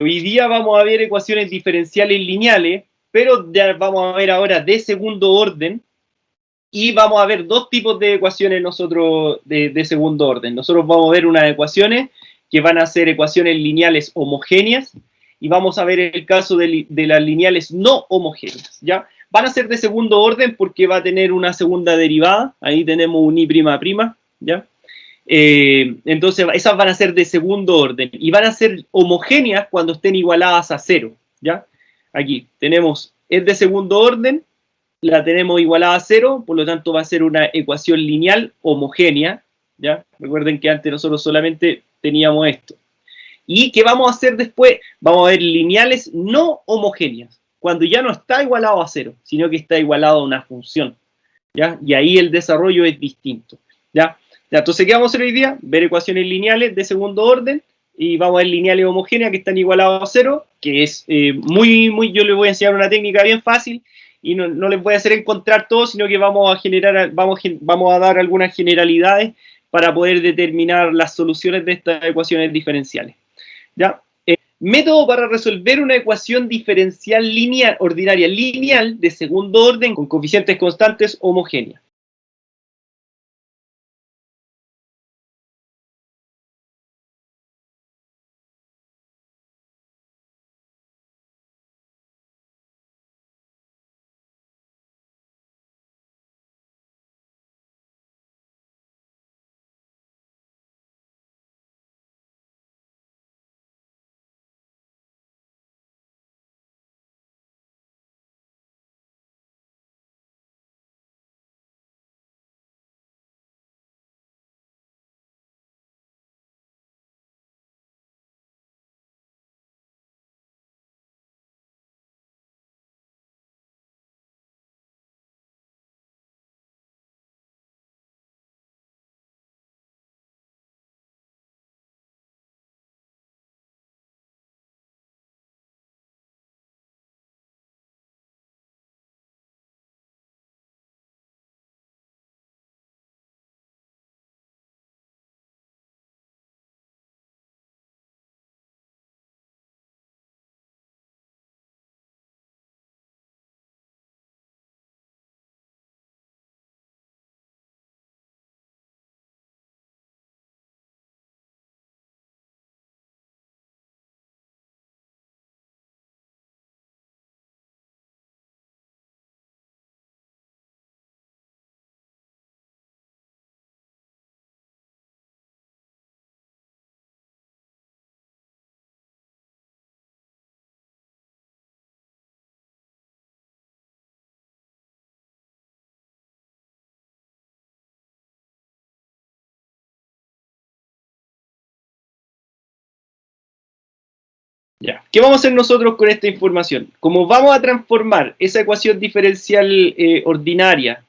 Hoy día vamos a ver ecuaciones diferenciales lineales, pero ya vamos a ver ahora de segundo orden, y vamos a ver dos tipos de ecuaciones nosotros de segundo orden. Nosotros vamos a ver unas ecuaciones que van a ser ecuaciones lineales homogéneas, y vamos a ver el caso de las lineales no homogéneas, ¿ya? Van a ser de segundo orden porque va a tener una segunda derivada, ahí tenemos un i', ¿ya? Entonces esas van a ser de segundo orden y van a ser homogéneas cuando estén igualadas a cero, ¿ya? Aquí tenemos, es de segundo orden, la tenemos igualada a cero, por lo tanto va a ser una ecuación lineal homogénea, ¿ya? Recuerden que antes nosotros solamente teníamos esto. ¿Y qué vamos a hacer después? Vamos a ver lineales no homogéneas, cuando ya no está igualado a cero, sino que está igualado a una función, ¿ya? Y ahí el desarrollo es distinto, ¿ya? Entonces, ¿qué vamos a hacer hoy día? Ver ecuaciones lineales de segundo orden, y vamos a ver lineales homogéneas que están igualados a cero, que es yo les voy a enseñar una técnica bien fácil, y no les voy a hacer encontrar todo, sino que vamos a dar algunas generalidades para poder determinar las soluciones de estas ecuaciones diferenciales, ¿ya? Método para resolver una ecuación diferencial lineal, ordinaria lineal de segundo orden con coeficientes constantes homogéneas. Ya. ¿Qué vamos a hacer nosotros con esta información? Como vamos a transformar esa ecuación diferencial ordinaria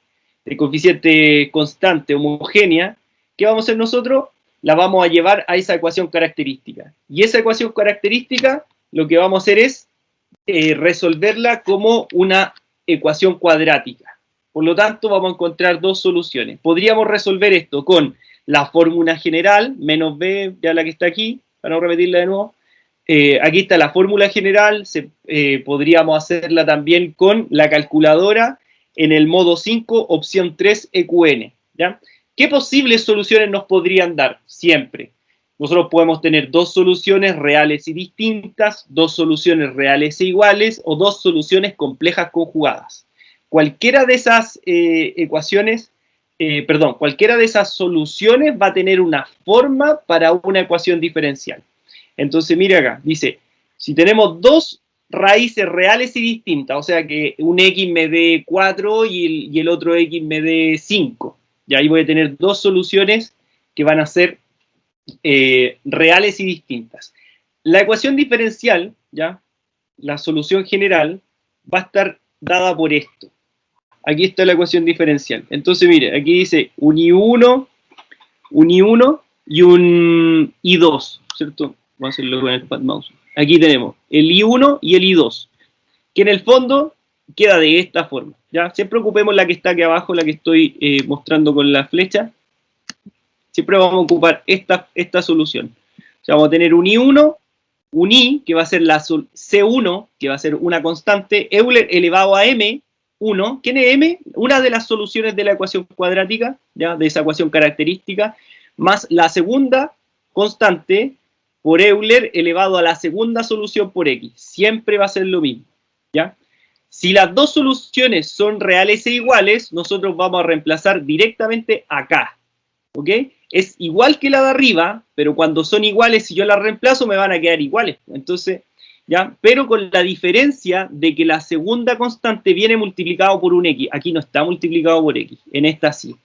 de coeficiente constante homogénea, ¿qué vamos a hacer nosotros? La vamos a llevar a esa ecuación característica. Y esa ecuación característica, lo que vamos a hacer es resolverla como una ecuación cuadrática. Por lo tanto, vamos a encontrar dos soluciones. Podríamos resolver esto con la fórmula general, menos b, ya la que está aquí, para no repetirla de nuevo. Aquí está la fórmula general, podríamos hacerla también con la calculadora en el modo 5, opción 3, EQN, ¿ya? ¿Qué posibles soluciones nos podrían dar? Siempre. Nosotros podemos tener dos soluciones reales y distintas, dos soluciones reales e iguales, o dos soluciones complejas conjugadas. Cualquiera de esas cualquiera de esas soluciones va a tener una forma para una ecuación diferencial. Entonces, mire acá, dice, si tenemos dos raíces reales y distintas, o sea que un x me dé 4 y el otro x me dé 5, y ahí voy a tener dos soluciones que van a ser reales y distintas. La ecuación diferencial, ¿ya? La solución general, va a estar dada por esto. Aquí está la ecuación diferencial. Entonces, mire, aquí dice un I1 y un I2, ¿cierto? Vamos a hacerlo con el pad mouse. Aquí tenemos el I1 y el I2, que en el fondo queda de esta forma, ¿ya? Siempre ocupemos la que está aquí abajo, la que estoy mostrando con la flecha. Siempre vamos a ocupar esta solución. O sea, vamos a tener un I1 un i, que va a ser la C1, que va a ser una constante, Euler elevado a m1. ¿Quién es m? Una de las soluciones de la ecuación cuadrática, ¿ya? De esa ecuación característica, más la segunda constante por Euler elevado a la segunda solución por x. Siempre va a ser lo mismo, ¿ya? Si las dos soluciones son reales e iguales, nosotros vamos a reemplazar directamente acá, ¿ok? Es igual que la de arriba, pero cuando son iguales, si yo las reemplazo, me van a quedar iguales. Entonces, ¿ya? Pero con la diferencia de que la segunda constante viene multiplicado por un x. Aquí no está multiplicado por x, en esta sí.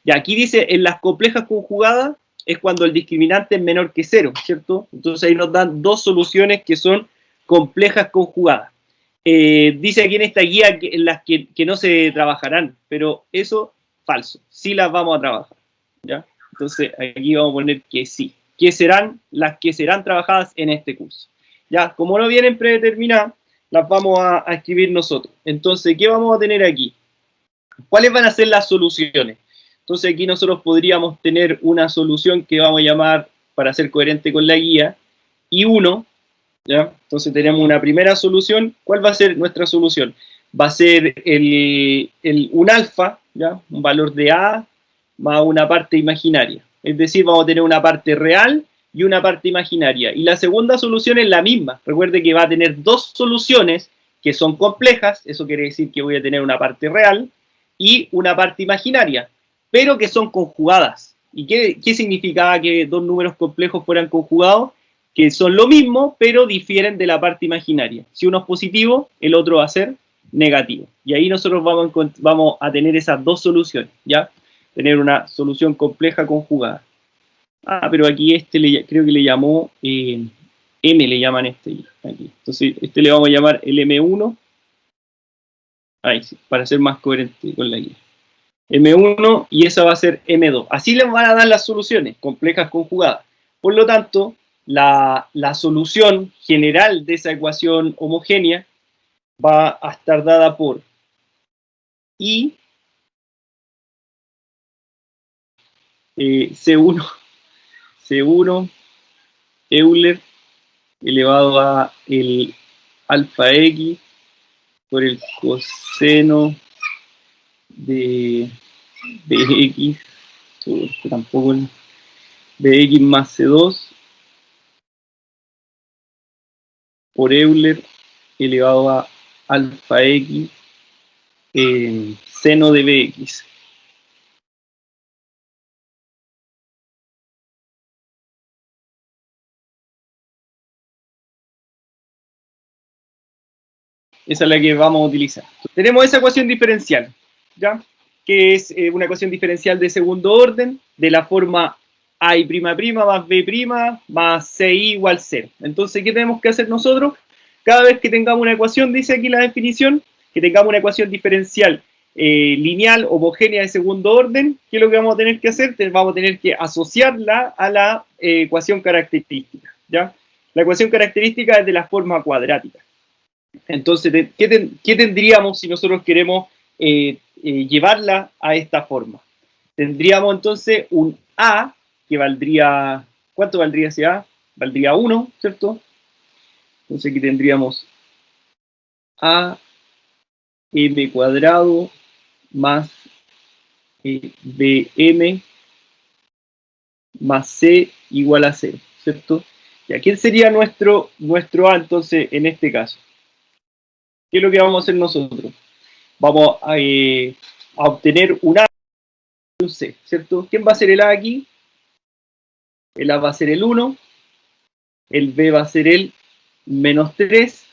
Y aquí dice, en las complejas conjugadas, es cuando el discriminante es menor que 0, ¿cierto? Entonces ahí nos dan dos soluciones que son complejas conjugadas. Dice aquí en esta guía que, en las que no se trabajarán, pero eso, falso. Sí las vamos a trabajar, ¿ya? Entonces aquí vamos a poner que sí, que serán las que serán trabajadas en este curso. Ya, como no vienen predeterminadas, las vamos a escribir nosotros. Entonces, ¿qué vamos a tener aquí? ¿Cuáles van a ser las soluciones? Entonces aquí nosotros podríamos tener una solución que vamos a llamar, para ser coherente con la guía, I1, ¿ya? Entonces tenemos una primera solución. ¿Cuál va a ser nuestra solución? Va a ser un alfa, ¿ya? Un valor de A más una parte imaginaria. Es decir, vamos a tener una parte real y una parte imaginaria. Y la segunda solución es la misma. Recuerde que va a tener dos soluciones que son complejas. Eso quiere decir que voy a tener una parte real y una parte imaginaria, pero que son conjugadas. ¿Y qué significaba que dos números complejos fueran conjugados? Que son lo mismo, pero difieren de la parte imaginaria. Si uno es positivo, el otro va a ser negativo. Y ahí nosotros vamos a tener esas dos soluciones, ¿ya? Tener una solución compleja conjugada. Ah, pero aquí creo que le llamó M, le llaman aquí. Entonces, este le vamos a llamar el M1. Ahí sí, para ser más coherente con la guía. M1 y esa va a ser M2. Así les van a dar las soluciones complejas conjugadas. Por lo tanto, la solución general de esa ecuación homogénea va a estar dada por I C1 Euler elevado a el alfa X por el coseno de X, tampoco de X más C2 por Euler elevado a alfa X seno de Bx. Esa es la que vamos a utilizar. Tenemos esa ecuación diferencial, ¿ya? Que es una ecuación diferencial de segundo orden, de la forma A' más B' más CI igual 0. Entonces, ¿qué tenemos que hacer nosotros? Cada vez que tengamos una ecuación, dice aquí la definición, que tengamos una ecuación diferencial lineal, homogénea de segundo orden, ¿qué es lo que vamos a tener que hacer? Vamos a tener que asociarla a la ecuación característica, ¿ya? La ecuación característica es de la forma cuadrática. Entonces, ¿qué tendríamos si nosotros queremos llevarla a esta forma? Tendríamos entonces un A que valdría, ¿cuánto valdría ese A? Valdría 1, ¿cierto? Entonces aquí tendríamos A m cuadrado más bm más c igual a 0, ¿cierto? ¿Y a quién sería nuestro A entonces en este caso? ¿Qué es lo que vamos a hacer nosotros? Vamos a obtener un A y un C, ¿cierto? ¿Quién va a ser el A aquí? El A va a ser el 1, el B va a ser el menos 3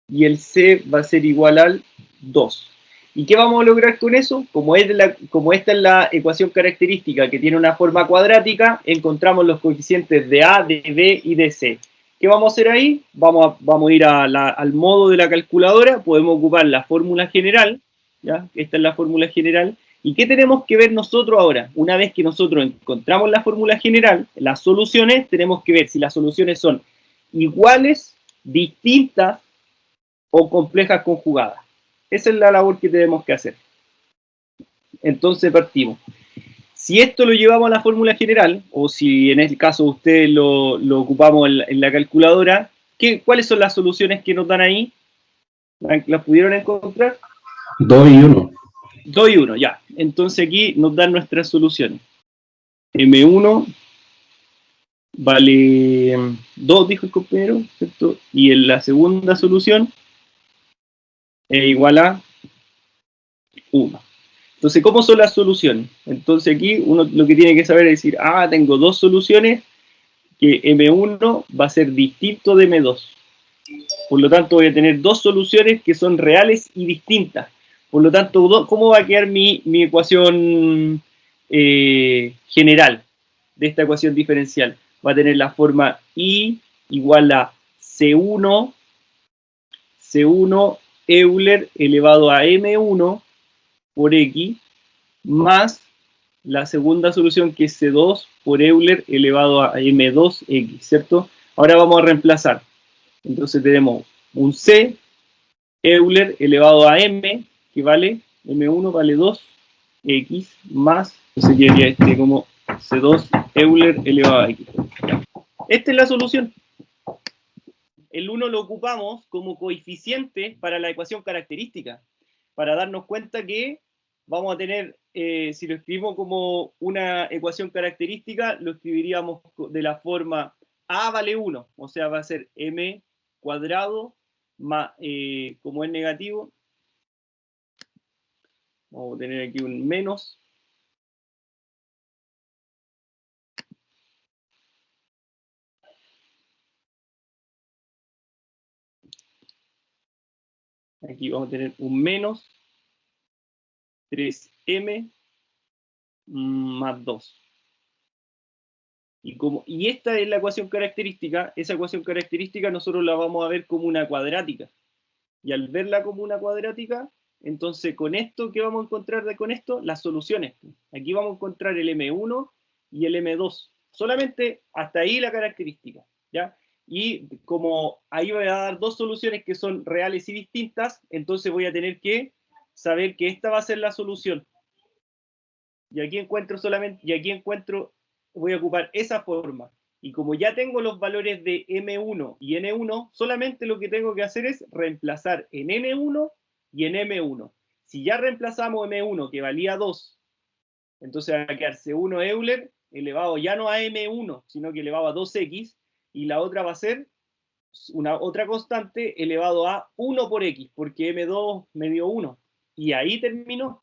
y el C va a ser igual al 2. ¿Y qué vamos a lograr con eso? Como esta es la ecuación característica que tiene una forma cuadrática, encontramos los coeficientes de A, de B y de C. ¿Qué vamos a hacer ahí? Vamos a ir al modo de la calculadora, podemos ocupar la fórmula general, ¿ya? Esta es la fórmula general. ¿Y qué tenemos que ver nosotros ahora? Una vez que nosotros encontramos la fórmula general, las soluciones, tenemos que ver si las soluciones son iguales, distintas o complejas conjugadas. Esa es la labor que tenemos que hacer. Entonces partimos. Si esto lo llevamos a la fórmula general, o si en el caso de ustedes lo ocupamos en la calculadora, ¿cuáles son las soluciones que nos dan ahí? ¿Las pudieron encontrar? 2 y 1. 2 y 1, ya. Entonces aquí nos dan nuestras soluciones. M1 vale 2, dijo el compañero, ¿cierto? Y en la segunda solución es igual a 1. Entonces, ¿cómo son las soluciones? Entonces aquí uno lo que tiene que saber es decir, tengo dos soluciones, que M1 va a ser distinto de M2. Por lo tanto, voy a tener dos soluciones que son reales y distintas. Por lo tanto, ¿cómo va a quedar mi ecuación general de esta ecuación diferencial? Va a tener la forma I igual a C1 Euler elevado a M1 por X más la segunda solución que es C2 por Euler elevado a M2X, ¿cierto? Ahora vamos a reemplazar. Entonces tenemos un C Euler elevado a M, que vale, M1 vale 2X más, entonces quedaría este como C2 Euler elevado a X. Esta es la solución. El 1 lo ocupamos como coeficiente para la ecuación característica, para darnos cuenta que vamos a tener, si lo escribimos como una ecuación característica, lo escribiríamos de la forma A vale 1, o sea, va a ser M cuadrado, más, como es negativo, vamos a tener aquí un menos, aquí vamos a tener un menos 3M más 2. Y esta es la ecuación característica, esa ecuación característica nosotros la vamos a ver como una cuadrática. Y al verla como una cuadrática, entonces con esto, ¿qué vamos a encontrar con esto? Las soluciones. Aquí vamos a encontrar el M1 y el M2. Solamente hasta ahí la característica, ¿ya? Y como ahí voy a dar dos soluciones que son reales y distintas, entonces voy a tener que saber que esta va a ser la solución. Y aquí encuentro, voy a ocupar esa forma. Y como ya tengo los valores de M1 y N1, solamente lo que tengo que hacer es reemplazar en N1 y en M1. Si ya reemplazamos M1, que valía 2, entonces va a quedar C1 Euler elevado ya no a M1, sino que elevado a 2X, y la otra va a ser una otra constante elevado a 1 por X, porque M2 me dio 1. Y ahí terminó.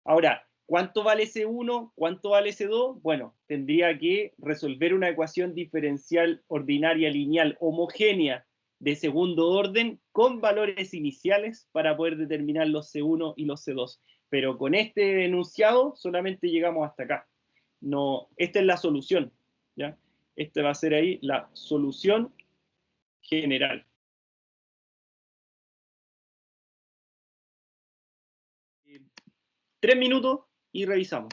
Ahora, ¿cuánto vale C1? ¿Cuánto vale C2? Bueno, tendría que resolver una ecuación diferencial ordinaria lineal homogénea de segundo orden con valores iniciales para poder determinar los C1 y los C2. Pero con este enunciado solamente llegamos hasta acá. No, esta es la solución, ¿ya? Esta va a ser ahí la solución general. 3 minutos y revisamos.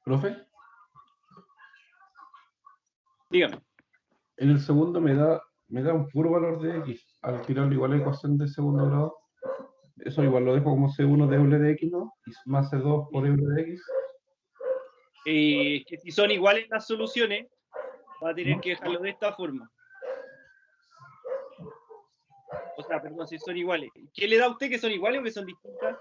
Profe, Dígame. en el segundo me da un puro valor de X. Al tirarlo igual a la ecuación de segundo grado, eso igual lo dejo como C1 de Euler de X, ¿no? Y más C2 por Euler de X, Que si son iguales las soluciones, va a tener ¿no? que dejarlo de esta forma. O sea, perdón, si son iguales. ¿Qué le da a usted, que son iguales o que son distintas?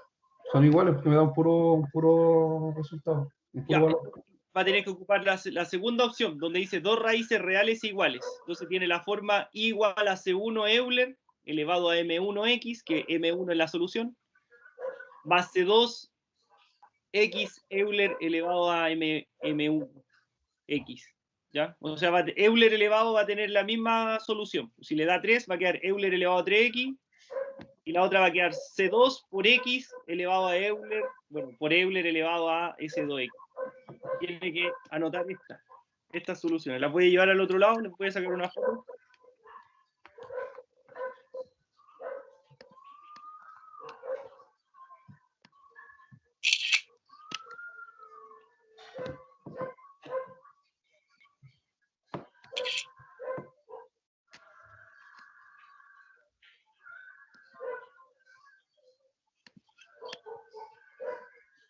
Son iguales porque me da un puro resultado, un puro Ya, valor. entonces va a tener que ocupar la segunda opción, donde dice dos raíces reales iguales. Entonces tiene la forma I igual a C1 Euler elevado a M1X, que M1 es la solución, más C2 X Euler elevado a M1X. ¿Ya? O sea, Euler elevado va a tener la misma solución. Si le da 3, va a quedar Euler elevado a 3X, y la otra va a quedar C2 por X elevado a Euler, bueno, por Euler elevado a S2X. Tiene que anotar estas soluciones. Las voy a llevar al otro lado, les voy a sacar una foto.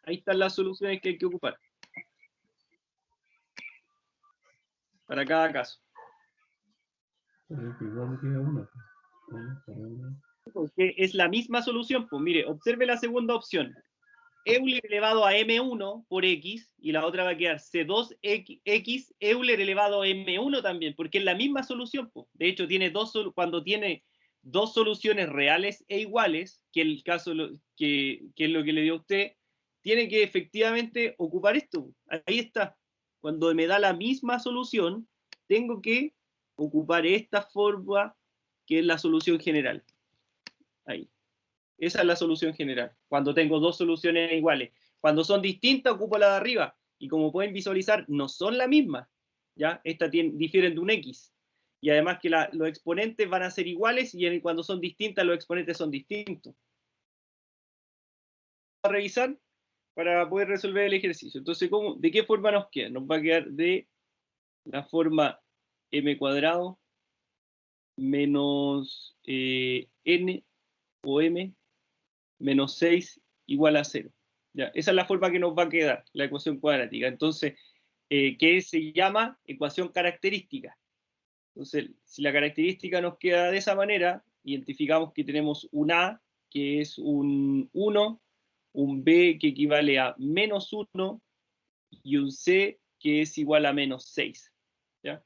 Ahí están las soluciones que hay que ocupar para cada caso. Igual me queda una. Porque es la misma solución. Pues mire, observe la segunda opción. Euler elevado a M1 por X, y la otra va a quedar C2X Euler elevado a M1 también, porque es la misma solución. Pues. De hecho, cuando tiene dos soluciones reales e iguales, que el caso que es lo que le dio a usted, tiene que efectivamente ocupar esto. Ahí está. Cuando me da la misma solución, tengo que ocupar esta forma, que es la solución general. Ahí. Esa es la solución general. Cuando tengo dos soluciones iguales. Cuando son distintas, ocupo la de arriba. Y como pueden visualizar, no son la misma. ¿Ya? Estas difieren de un X. Y además que los exponentes van a ser iguales, y cuando son distintas, los exponentes son distintos. Vamos a revisar para poder resolver el ejercicio. Entonces, ¿de qué forma nos queda? Nos va a quedar de la forma m cuadrado menos n o m menos 6 igual a 0. ¿Ya? Esa es la forma que nos va a quedar, la ecuación cuadrática. Entonces, ¿qué se llama ecuación característica? Entonces, si la característica nos queda de esa manera, identificamos que tenemos un A, que es un 1, un B, que equivale a menos 1, y un C, que es igual a menos 6. ¿Ya?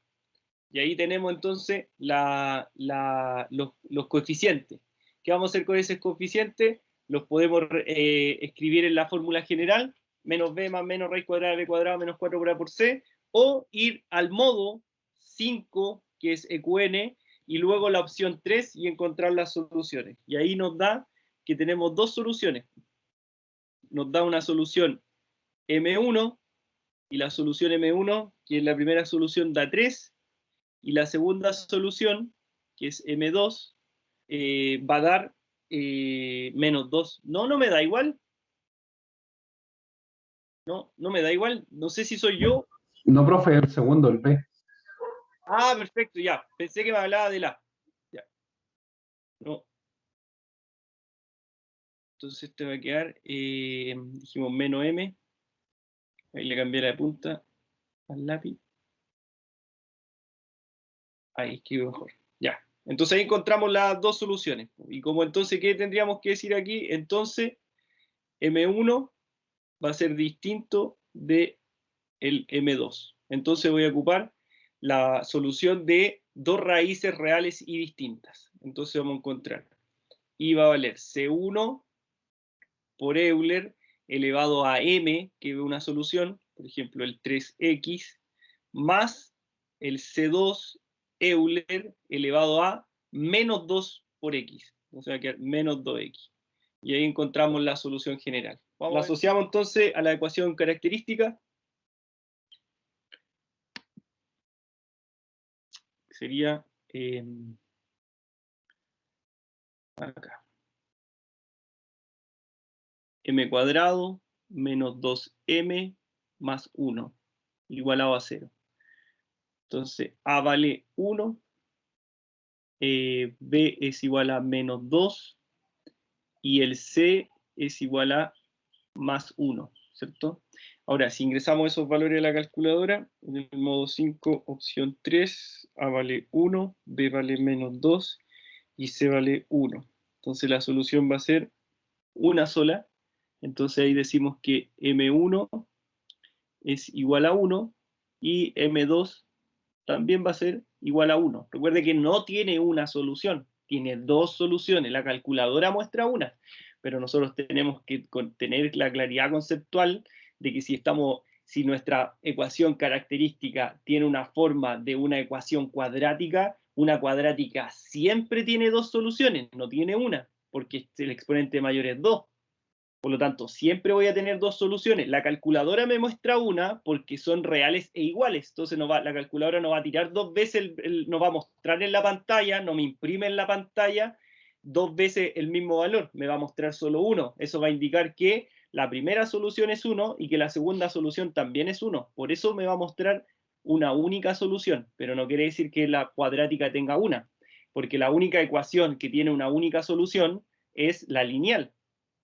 Y ahí tenemos entonces los coeficientes. ¿Qué vamos a hacer con esos coeficientes? Los podemos escribir en la fórmula general, menos b más menos raíz cuadrada de b cuadrado menos 4 por a por c, o ir al modo 5, que es EQN, y luego la opción 3 y encontrar las soluciones. Y ahí nos da que tenemos dos soluciones. Nos da una solución M1, y la solución M1, que es la primera solución, da 3, y la segunda solución, que es M2, va a dar menos 2. No, no me da igual. No, no me da igual. No sé si soy yo. No, profe, el segundo, el B. Ah, perfecto, ya. Pensé que me hablaba de la. Ya. No. Entonces te va a quedar, dijimos menos M. Ahí le cambié la punta al lápiz. Ahí escribo mejor. Ya. Entonces ahí encontramos las dos soluciones. Y como entonces, ¿qué tendríamos que decir aquí? Entonces, M1 va a ser distinto de el M2. Entonces voy a ocupar la solución de dos raíces reales y distintas. Entonces vamos a encontrar, y va a valer C1 por Euler elevado a M, que es una solución, por ejemplo el 3X, más el C2 Euler elevado a menos 2 por X. O sea, que menos 2X. Y ahí encontramos la solución general. La asociamos entonces a la ecuación característica. Sería acá. M cuadrado menos 2M más 1, igualado a 0. Entonces, A vale 1, B es igual a menos 2, y el C es igual a más 1, ¿cierto? Ahora, si ingresamos esos valores a la calculadora, en el modo 5, opción 3, A vale 1, B vale menos 2, y C vale 1. Entonces la solución va a ser una sola. Entonces ahí decimos que M1 es igual a 1 y M2 también va a ser igual a 1. Recuerde que no tiene una solución, tiene dos soluciones. La calculadora muestra una, pero nosotros tenemos que tener la claridad conceptual de que si nuestra ecuación característica tiene una forma de una ecuación cuadrática, una cuadrática siempre tiene dos soluciones, no tiene una, porque el exponente mayor es 2. Por lo tanto, siempre voy a tener dos soluciones. La calculadora me muestra una porque son reales e iguales. Entonces la calculadora no va a tirar dos veces, no va a mostrar en la pantalla, no me imprime en la pantalla dos veces el mismo valor. Me va a mostrar solo uno. Eso va a indicar que la primera solución es 1 y que la segunda solución también es 1. Por eso me va a mostrar una única solución. Pero no quiere decir que la cuadrática tenga una. Porque la única ecuación que tiene una única solución es la lineal,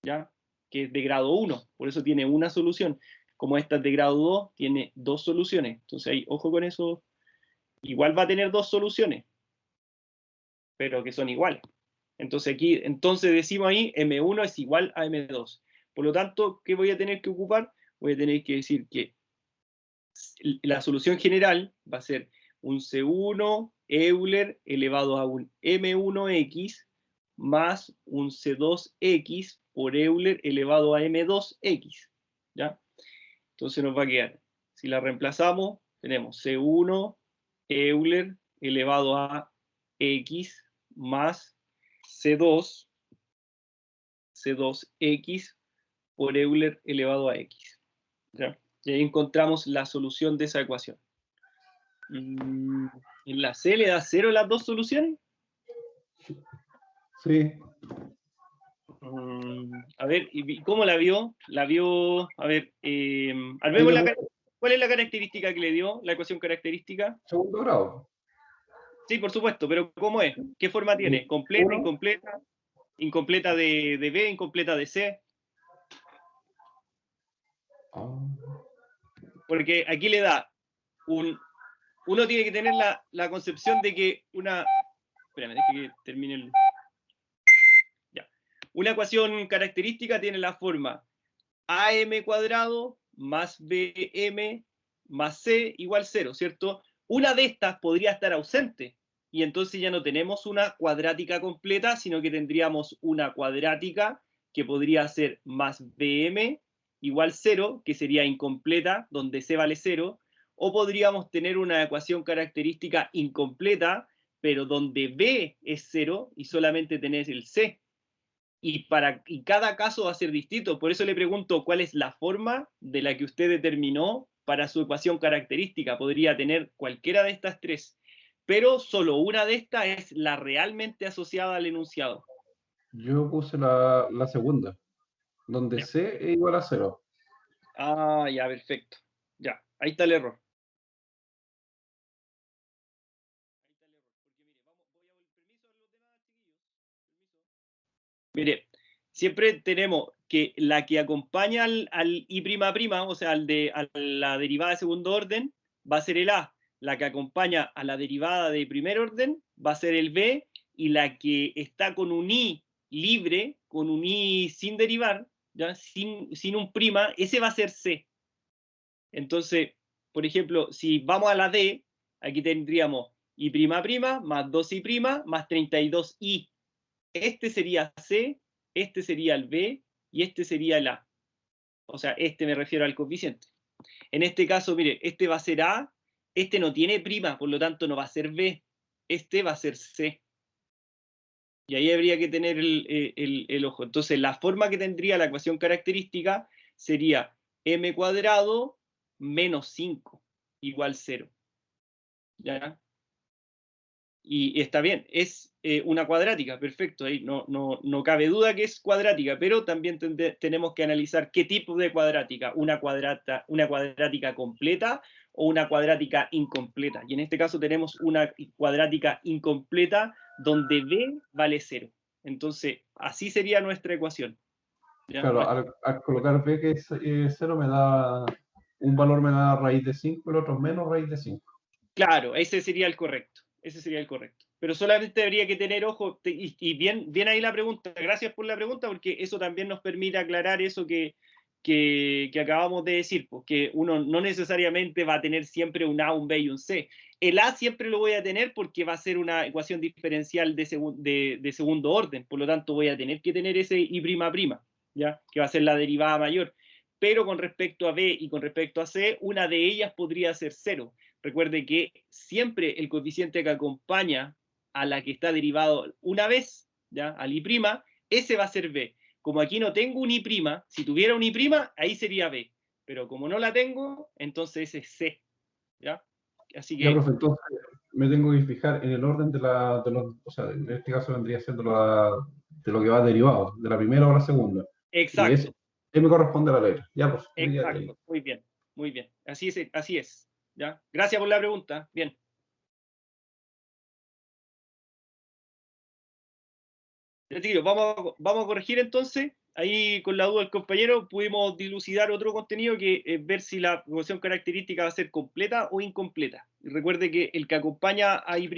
¿ya? Que es de grado 1, por eso tiene una solución. Como esta es de grado 2, tiene dos soluciones. Entonces ahí, ojo con eso, igual va a tener dos soluciones, pero que son iguales. Entonces decimos ahí, M1 es igual a M2. Por lo tanto, ¿qué voy a tener que ocupar? Voy a tener que decir que la solución general va a ser un C1 Euler elevado a un M1X más un C2X por Euler elevado a M2X, ¿ya? Entonces nos va a quedar, si la reemplazamos, tenemos C1 Euler elevado a X más C2, C2X por Euler elevado a X, ¿ya? Y ahí encontramos la solución de esa ecuación. ¿En la C le da 0 las dos soluciones? Sí. A ver, ¿y cómo la vio? La vio, a ver, ¿cuál es la característica que le dio, la ecuación característica? Segundo grado. Sí, por supuesto, pero ¿cómo es? ¿Qué forma tiene? ¿Completa, 1. incompleta? ¿Incompleta de B, incompleta de C? Porque aquí le da uno tiene que tener la concepción de que espérame, deje que termine el... Ya. Una ecuación característica tiene la forma AM cuadrado más BM más C igual 0, ¿cierto? Una de estas podría estar ausente, y entonces ya no tenemos una cuadrática completa, sino que tendríamos una cuadrática que podría ser más BM igual 0, que sería incompleta, donde C vale 0, o podríamos tener una ecuación característica incompleta, pero donde B es 0 y solamente tenés el C. Y cada caso va a ser distinto. Por eso le pregunto cuál es la forma de la que usted determinó para su ecuación característica. Podría tener cualquiera de estas tres, pero solo una de estas es la realmente asociada al enunciado. Yo puse la segunda, donde Ya. C es igual a 0. Ah, ya, perfecto. Ya, ahí está el error. Mire, siempre tenemos que la que acompaña al I'', o sea, a la derivada de segundo orden, va a ser el A. La que acompaña a la derivada de primer orden va a ser el B, y la que está con un I libre, con un I sin derivar, ¿ya? Sin un prima, ese va a ser C. Entonces, por ejemplo, si vamos a la D, aquí tendríamos I'' más 2I' más 32I. Este sería C, este sería el B y este sería el A. O sea, me refiero al coeficiente. En este caso, mire, este va a ser A, este no tiene prima, por lo tanto no va a ser B, este va a ser C. Y ahí habría que tener el ojo. Entonces, la forma que tendría la ecuación característica sería m cuadrado menos 5 igual 0. ¿Ya? Y está bien, es una cuadrática, perfecto, ahí no cabe duda que es cuadrática, pero también tenemos que analizar qué tipo de cuadrática, una cuadrática completa o una cuadrática incompleta. Y en este caso tenemos una cuadrática incompleta donde b vale 0. Entonces, así sería nuestra ecuación. ¿Ya? Claro, al colocar b que es 0 me da, un valor me da raíz de 5, el otro menos raíz de 5. Claro, ese sería el correcto. Ese sería el correcto. Pero solamente habría que tener ojo, y bien ahí la pregunta, gracias por la pregunta, porque eso también nos permite aclarar eso que acabamos de decir, porque uno no necesariamente va a tener siempre un A, un B y un C. El A siempre lo voy a tener porque va a ser una ecuación diferencial de segundo orden, por lo tanto voy a tener que tener ese I', ¿ya? Que va a ser la derivada mayor. Pero con respecto a B y con respecto a C, una de ellas podría ser 0. Recuerde que siempre el coeficiente que acompaña a la que está derivado una vez, ¿ya? Al I', ese va a ser B. Como aquí no tengo un I', si tuviera un I', ahí sería B. Pero como no la tengo, entonces ese es C. ¿Ya? Así Ya, que... profe, entonces me tengo que fijar en el orden de los, o sea, en este caso vendría siendo de lo que va derivado, de la primera o la segunda. Y Exacto, ¿qué me corresponde a la letra? Ya, pues, me queda ahí. exacto. Muy bien, muy bien. Así es, así es. ¿Ya? Gracias por la pregunta. Bien. Vamos a corregir entonces. Ahí con la duda del compañero pudimos dilucidar otro contenido que es ver si la ecuación característica va a ser completa o incompleta. Y recuerde que el que acompaña a I',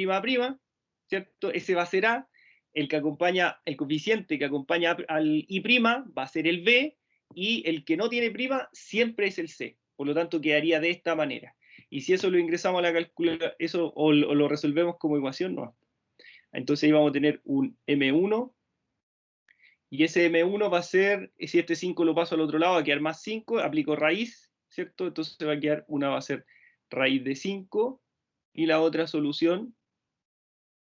¿cierto? Ese va a ser A. El que acompaña, el coeficiente que acompaña al I' va a ser el B, y el que no tiene prima siempre es el C. Por lo tanto, quedaría de esta manera. Y si eso lo ingresamos a la calculadora, eso o lo resolvemos como ecuación, no. Entonces ahí vamos a tener un M1, y ese M1 va a ser, si este 5 lo paso al otro lado, va a quedar más 5, aplico raíz, ¿cierto? Entonces va a quedar, una va a ser raíz de 5, y la otra solución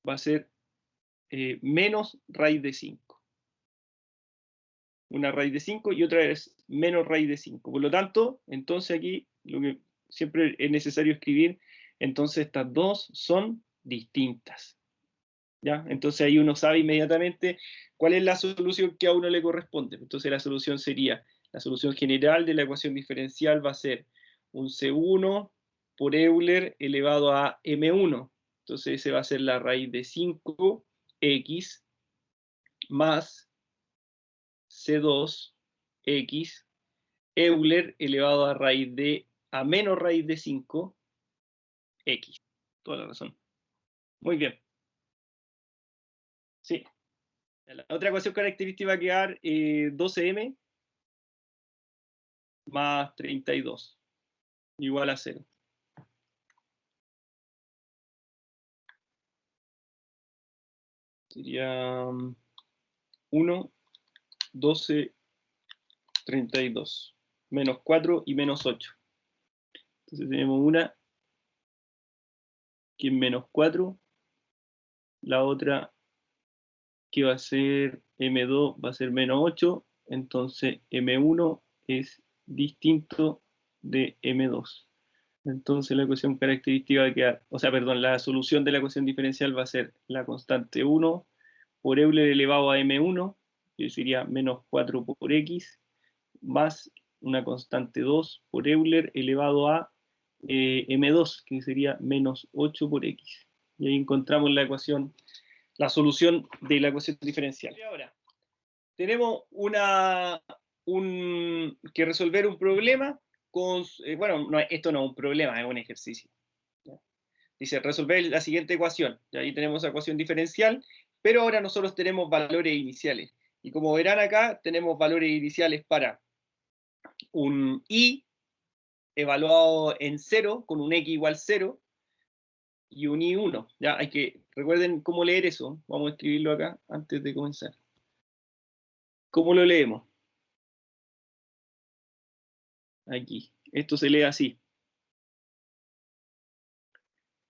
va a ser menos raíz de 5. Una raíz de 5 y otra es menos raíz de 5. Por lo tanto, entonces aquí lo que siempre es necesario escribir, entonces estas dos son distintas. ¿Ya? Entonces ahí uno sabe inmediatamente cuál es la solución que a uno le corresponde. Entonces la solución sería, la solución general de la ecuación diferencial va a ser un C1 por Euler elevado a M1. Entonces ese va a ser la raíz de 5x más C2x Euler elevado a raíz a menos raíz de 5x. Toda la razón. Muy bien. Sí. La otra ecuación característica va a quedar 12m más 32 igual a 0. Sería 1, 12, 32. Menos 4 y menos 8. Entonces tenemos una que es menos 4, la otra que va a ser M2 va a ser menos 8, entonces M1 es distinto de M2. Entonces la ecuación característica va a quedar, o sea, perdón, la solución de la ecuación diferencial va a ser la constante 1 por Euler elevado a M1, que sería menos 4 por X, más una constante 2 por Euler elevado a M2, que sería menos 8 por X. Y ahí encontramos la ecuación, la solución de la ecuación diferencial. Y ahora, tenemos que resolver un problema con, bueno, no, esto no es un problema, es un ejercicio. ¿Ya? Dice, resolver la siguiente ecuación. Y ahí tenemos la ecuación diferencial, pero ahora nosotros tenemos valores iniciales. Y como verán acá, tenemos valores iniciales para un I evaluado en 0, con un X igual 0, y un I1. Ya hay que, recuerden cómo leer eso. Vamos a escribirlo acá antes de comenzar. ¿Cómo lo leemos? Aquí. Esto se lee así.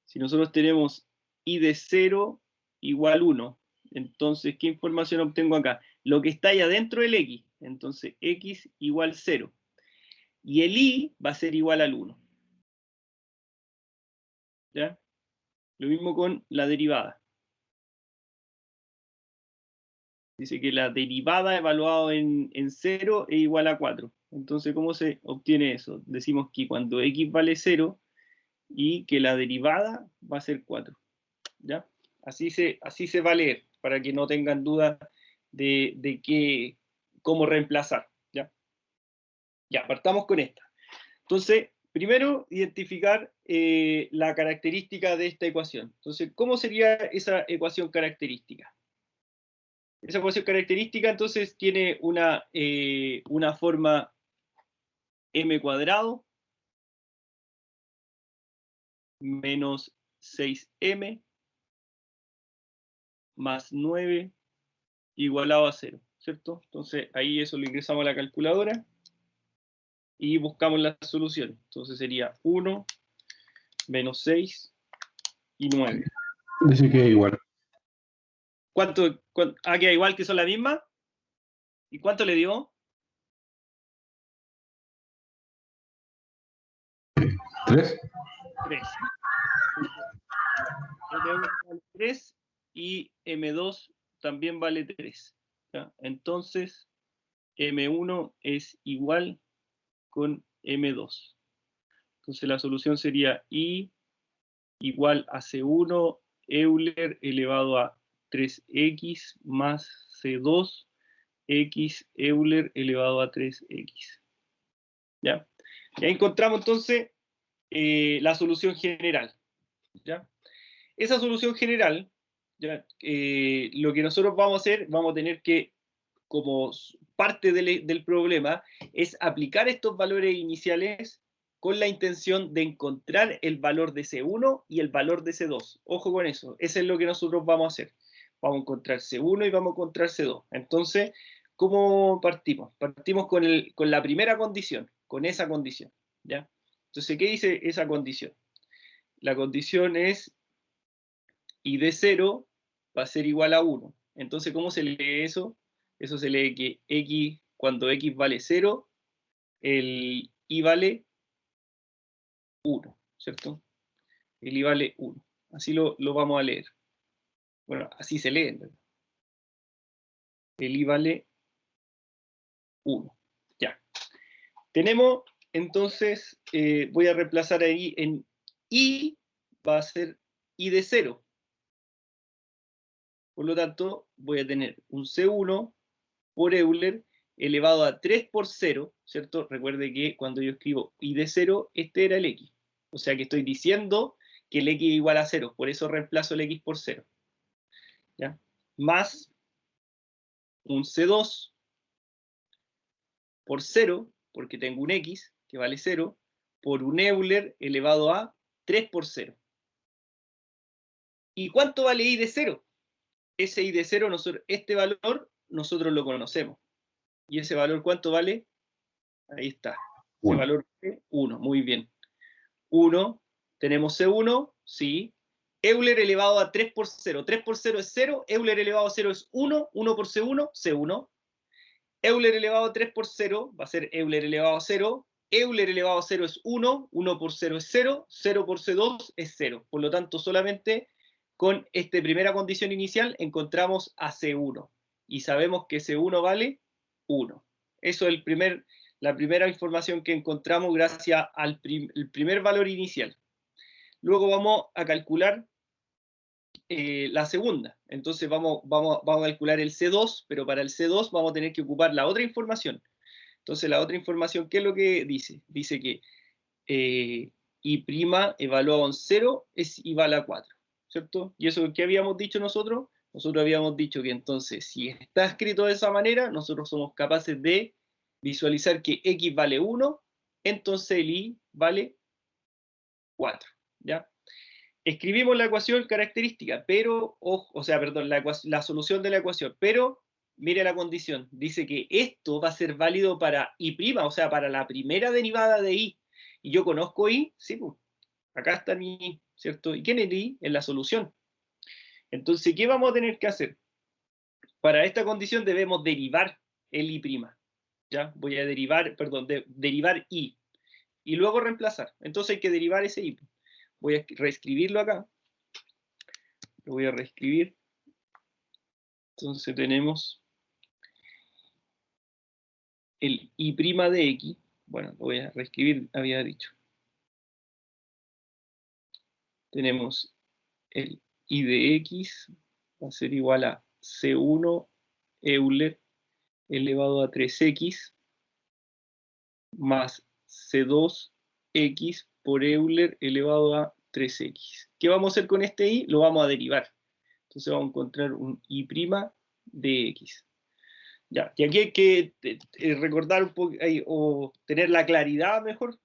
Si nosotros tenemos I de 0 igual 1, entonces, ¿qué información obtengo acá? Lo que está ahí adentro del X. Entonces, X igual 0. Y el I va a ser igual al 1. ¿Ya? Lo mismo con la derivada. Dice que la derivada evaluada en 0 es igual a 4. Entonces, ¿cómo se obtiene eso? Decimos que cuando x vale 0 y que la derivada va a ser 4. ¿Ya? Así se va a leer, para que no tengan dudas de cómo reemplazar. ¿Ya? Ya, partamos con esta. Entonces, primero, identificar la característica de esta ecuación. Entonces, ¿cómo sería esa ecuación característica? Esa ecuación característica, entonces, tiene una forma m cuadrado menos 6m más 9 igualado a 0, ¿cierto? Entonces, ahí eso lo ingresamos a la calculadora y buscamos la solución. Entonces sería 1 menos 6 y 9. Dice que es igual. ¿Cuánto? Queda igual, que son la misma. ¿Y cuánto le dio? 3. 3. M1 vale 3 y M2 también vale 3. ¿Ya? Entonces, M1 es igual con M2. Entonces la solución sería I igual a C1 Euler elevado a 3x más C2 x Euler elevado a 3x. ¿Ya? Ya encontramos entonces la solución general. ¿Ya? Esa solución general, ¿ya? Lo que nosotros vamos a hacer, vamos a tener que, como parte del problema, es aplicar estos valores iniciales con la intención de encontrar el valor de C1 y el valor de C2. Ojo con eso, eso es lo que nosotros vamos a hacer. Vamos a encontrar C1 y vamos a encontrar C2. Entonces, ¿cómo partimos? Partimos con la primera condición, con esa condición. ¿Ya? Entonces, ¿qué dice esa condición? La condición es I de 0 va a ser igual a 1. Entonces, ¿cómo se lee eso? Eso se lee que x, cuando x vale 0, el i vale 1, ¿cierto? El i vale 1. Así lo vamos a leer. Bueno, así se lee, ¿verdad? El i vale 1. Ya. Tenemos, entonces, voy a reemplazar ahí en i, va a ser i de 0. Por lo tanto, voy a tener un C1 por Euler elevado a 3 por 0, ¿cierto? Recuerde que cuando yo escribo i de 0, este era el x. O sea que estoy diciendo que el x es igual a 0, por eso reemplazo el x por 0. ¿Ya? Más un C2 por 0, porque tengo un x que vale 0, por un Euler elevado a 3 por 0. ¿Y cuánto vale i de 0? Ese i de 0, este valor, nosotros lo conocemos. ¿Y ese valor cuánto vale? Ahí está. Ese valor es 1, muy bien. 1, tenemos C1, sí. Euler elevado a 3 por 0. 3 por 0 es 0. Euler elevado a 0 es 1. 1 por C1, C1. Euler elevado a 3 por 0 va a ser Euler elevado a 0. Euler elevado a 0 es 1. 1 por 0 es 0. 0 por C2 es 0. Por lo tanto, solamente con esta primera condición inicial encontramos a C1. Y sabemos que C1 vale 1. Eso es la primera información que encontramos gracias al primer valor inicial. Luego vamos a calcular la segunda. Entonces vamos a calcular el C2, pero para el C2 vamos a tener que ocupar la otra información. Entonces la otra información, ¿qué es lo que dice? Dice que I' evaluado en 0 es igual a 4, ¿cierto? ¿Y eso qué habíamos dicho nosotros? Nosotros habíamos dicho que entonces, si está escrito de esa manera, nosotros somos capaces de visualizar que x vale 1, entonces el i vale 4, ¿ya? Escribimos la ecuación característica, pero, o sea, perdón, la solución de la ecuación, pero mire la condición, dice que esto va a ser válido para i', o sea, para la primera derivada de i. Y yo conozco i, sí, pues, acá está mi i, ¿cierto? ¿Y quién es i? En la solución. Entonces, ¿qué vamos a tener que hacer? Para esta condición debemos derivar el i', ¿ya? Voy a derivar, perdón, derivar i, y luego reemplazar. Entonces hay que derivar ese i. Voy a reescribirlo acá. Lo voy a reescribir. Entonces tenemos el I' de X, bueno, lo voy a reescribir, había dicho. Tenemos el I de X, va a ser igual a C1 Euler elevado a 3X más C2X por Euler elevado a 3X. ¿Qué vamos a hacer con este I? Lo vamos a derivar. Entonces vamos a encontrar un I' de X. Ya, y aquí hay que recordar un poco, o tener la claridad mejor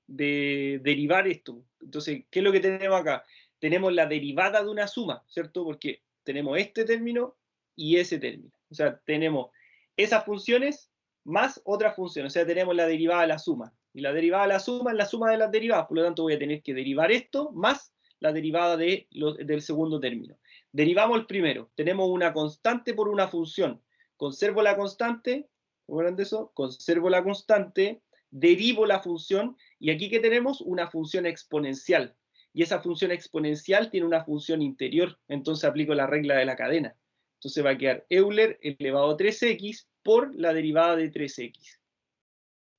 de derivar esto. Entonces, ¿qué es lo que tenemos acá? Tenemos la derivada de una suma, ¿cierto? Porque tenemos este término y ese término. O sea, tenemos esas funciones más otras funciones. O sea, tenemos la derivada de la suma. Y la derivada de la suma es la suma de las derivadas. Por lo tanto, voy a tener que derivar esto más la derivada del segundo término. Derivamos el primero. Tenemos una constante por una función. Conservo la constante, ¿recuerdan de eso? Conservo la constante, derivo la función, y aquí que tenemos una función exponencial. Y esa función exponencial tiene una función interior, entonces aplico la regla de la cadena. Entonces va a quedar Euler elevado a 3x por la derivada de 3x.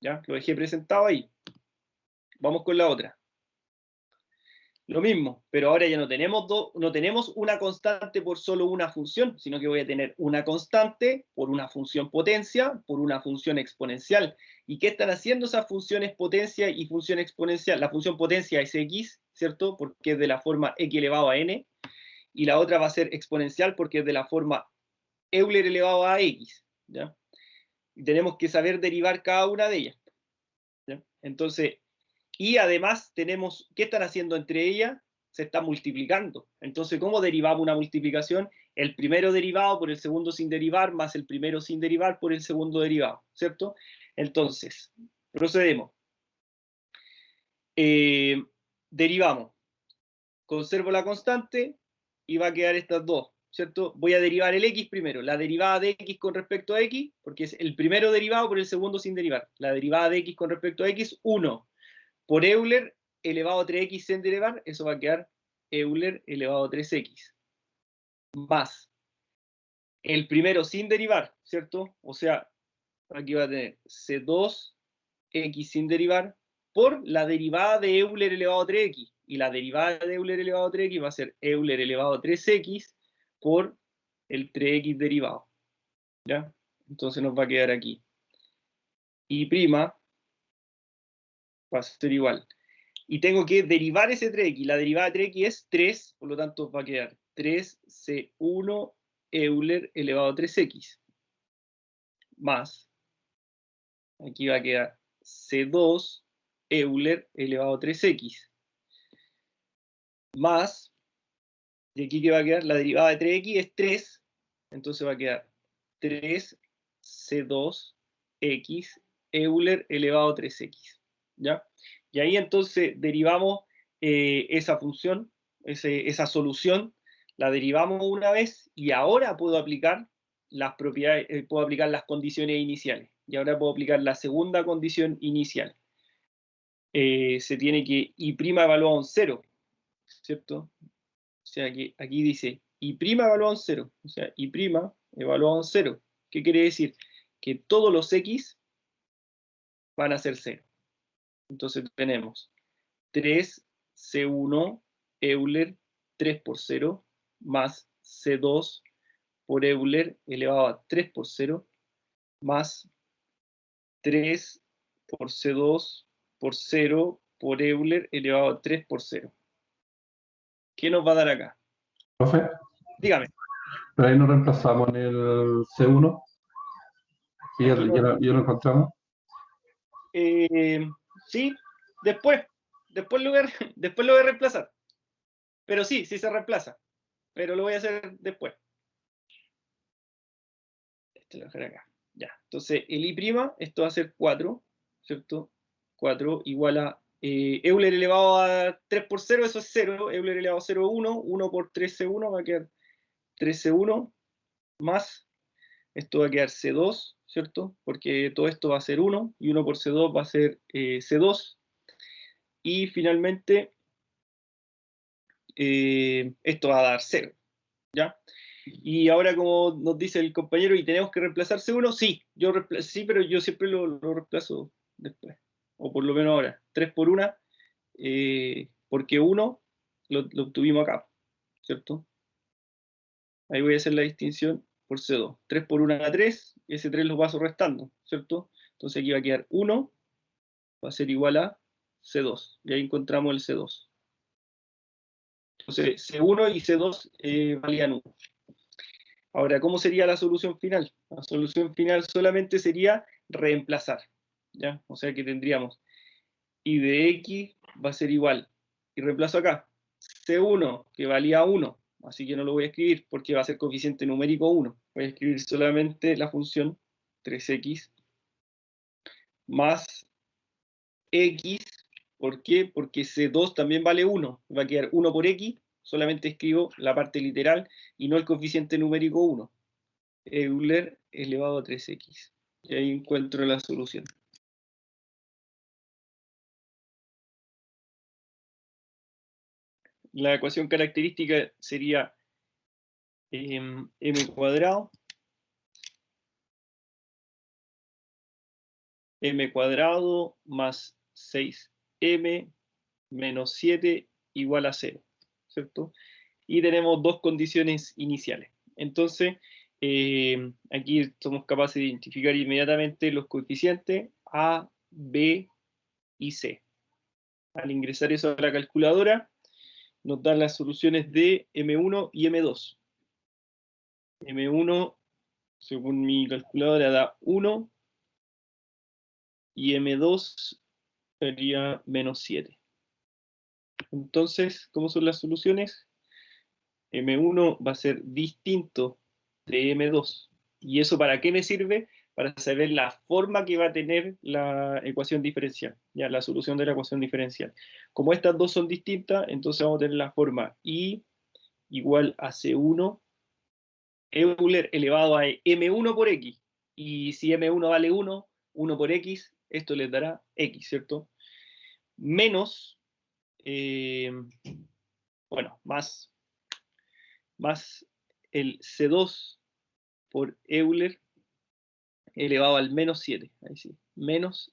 ¿Ya? Lo dejé presentado ahí. Vamos con la otra. Lo mismo, pero ahora ya no tenemos una constante por solo una función, sino que voy a tener una constante por una función potencia, por una función exponencial. ¿Y qué están haciendo esas funciones potencia y función exponencial? La función potencia es x, ¿cierto? Porque es de la forma x elevado a n, y la otra va a ser exponencial porque es de la forma Euler elevado a x, ¿ya? Y tenemos que saber derivar cada una de ellas, ¿ya? Entonces, y además tenemos, ¿qué están haciendo entre ellas? Se están multiplicando. Entonces, ¿cómo derivamos una multiplicación? El primero derivado por el segundo sin derivar, más el primero sin derivar por el segundo derivado, ¿cierto? Entonces, procedemos. Derivamos. Conservo la constante y va a quedar estas dos, ¿cierto? Voy a derivar el x primero. La derivada de x con respecto a x, porque es el primero derivado por el segundo sin derivar. La derivada de x con respecto a x, 1. Por Euler elevado a 3x sin derivar, eso va a quedar Euler elevado a 3x. Más el primero sin derivar, ¿cierto? O sea, aquí va a tener C2x sin derivar por la derivada de Euler elevado a 3x. Y la derivada de Euler elevado a 3x va a ser Euler elevado a 3x por el 3x derivado. ¿Ya? Entonces nos va a quedar aquí. Y prima va a ser igual. Y tengo que derivar ese 3x. La derivada de 3x es 3, por lo tanto va a quedar 3c1 Euler elevado a 3x. Más, aquí va a quedar c2 Euler elevado a 3x. Más, y aquí que va a quedar, la derivada de 3x es 3, entonces va a quedar 3c2x Euler elevado a 3x. ¿Ya? Y ahí entonces derivamos esa función, esa solución, la derivamos una vez y ahora puedo aplicar las propiedades, puedo aplicar las condiciones iniciales. Y ahora puedo aplicar la segunda condición inicial. Se tiene que I' evaluado a un 0, ¿cierto? O sea que aquí dice I' evaluado a un 0, o sea, I' evaluado a un 0. ¿Qué quiere decir? Que todos los x van a ser 0. Entonces tenemos 3c1 Euler 3 por 0 más c2 por Euler elevado a 3 por 0 más 3 por c2 por 0 por Euler elevado a 3 por 0. ¿Qué nos va a dar acá? Profe, Dígame. pero ahí nos reemplazamos en el C1, y Aquí no, ya lo encontramos. sí, después después lo voy a reemplazar. Pero sí se reemplaza. Pero lo voy a hacer después. Este lo voy a dejar acá. Ya. Entonces, el I', esto va a ser 4, ¿cierto? 4 igual a Euler elevado a 3 por 0, eso es 0. Euler elevado a 0 es 1. 1 por 3c1 va a quedar 3c1 más, esto va a quedar C2, ¿cierto? Porque todo esto va a ser 1 y 1 por C2 va a ser C2. Y finalmente, esto va a dar 0, ¿ya? Y ahora, como nos dice el compañero, ¿y tenemos que reemplazar C1? Sí, sí, pero yo siempre lo reemplazo después. O por lo menos ahora. 3 por 1, porque 1 lo obtuvimos acá, ¿cierto? Ahí voy a hacer la distinción por C2. 3 por 1 da 3, ese 3 lo paso restando, ¿cierto? Entonces aquí va a quedar 1, va a ser igual a C2. Y ahí encontramos el C2. Entonces, C1 y C2 valían 1. Ahora, ¿cómo sería la solución final? La solución final solamente sería reemplazar, ¿ya? O sea que tendríamos y de x va a ser igual, y reemplazo acá, C1, que valía 1, así que no lo voy a escribir porque va a ser coeficiente numérico 1. Voy a escribir solamente la función 3x más x. ¿Por qué? Porque C2 también vale 1, va a quedar 1 por x, solamente escribo la parte literal y no el coeficiente numérico 1. Euler elevado a 3x. Y ahí encuentro la solución. La ecuación característica sería m cuadrado más 6m menos 7 igual a 0, ¿cierto? Y tenemos dos condiciones iniciales. Entonces, aquí somos capaces de identificar inmediatamente los coeficientes A, B y C. Al ingresar eso a la calculadora, nos dan las soluciones de M1 y M2. M1, según mi calculadora, da 1 y M2 sería menos 7. Entonces, ¿cómo son las soluciones? M1 va a ser distinto de M2. ¿Y eso para qué me sirve? Para saber la forma que va a tener la ecuación diferencial, ya la solución de la ecuación diferencial. Como estas dos son distintas, entonces vamos a tener la forma I igual a C1 Euler elevado a M1 por X. Y si M1 vale 1, 1 por X, esto les dará X, ¿cierto? Menos, eh, bueno, más el C2 por Euler elevado al menos 7. Ahí sí. Menos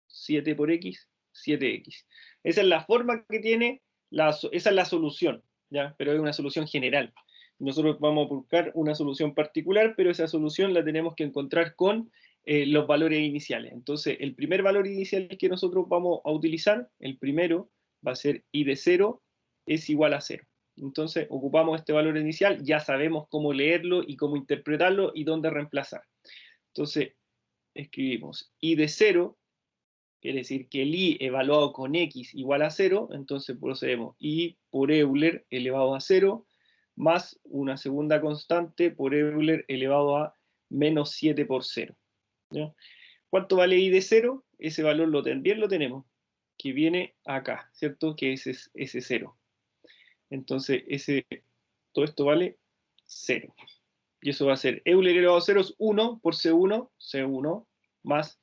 7 por X, 7X. Esa es la forma que tiene, esa es la solución, ¿ya? Pero es una solución general. Nosotros vamos a buscar una solución particular, pero esa solución la tenemos que encontrar con los valores iniciales. Entonces, el primer valor inicial que nosotros vamos a utilizar, el primero, va a ser I de 0 es igual a 0. Entonces, ocupamos este valor inicial, ya sabemos cómo leerlo y cómo interpretarlo y dónde reemplazar. Entonces, escribimos I de 0, quiere decir que el I evaluado con X igual a 0, entonces procedemos I por Euler elevado a 0, más una segunda constante por Euler elevado a menos 7 por 0. ¿Ya? ¿Cuánto vale I de 0? Ese valor también lo tenemos, que viene acá, ¿cierto? Que ese es ese 0. Entonces, todo esto vale 0. Y eso va a ser Euler elevado a 0 es 1 por C1, C1, más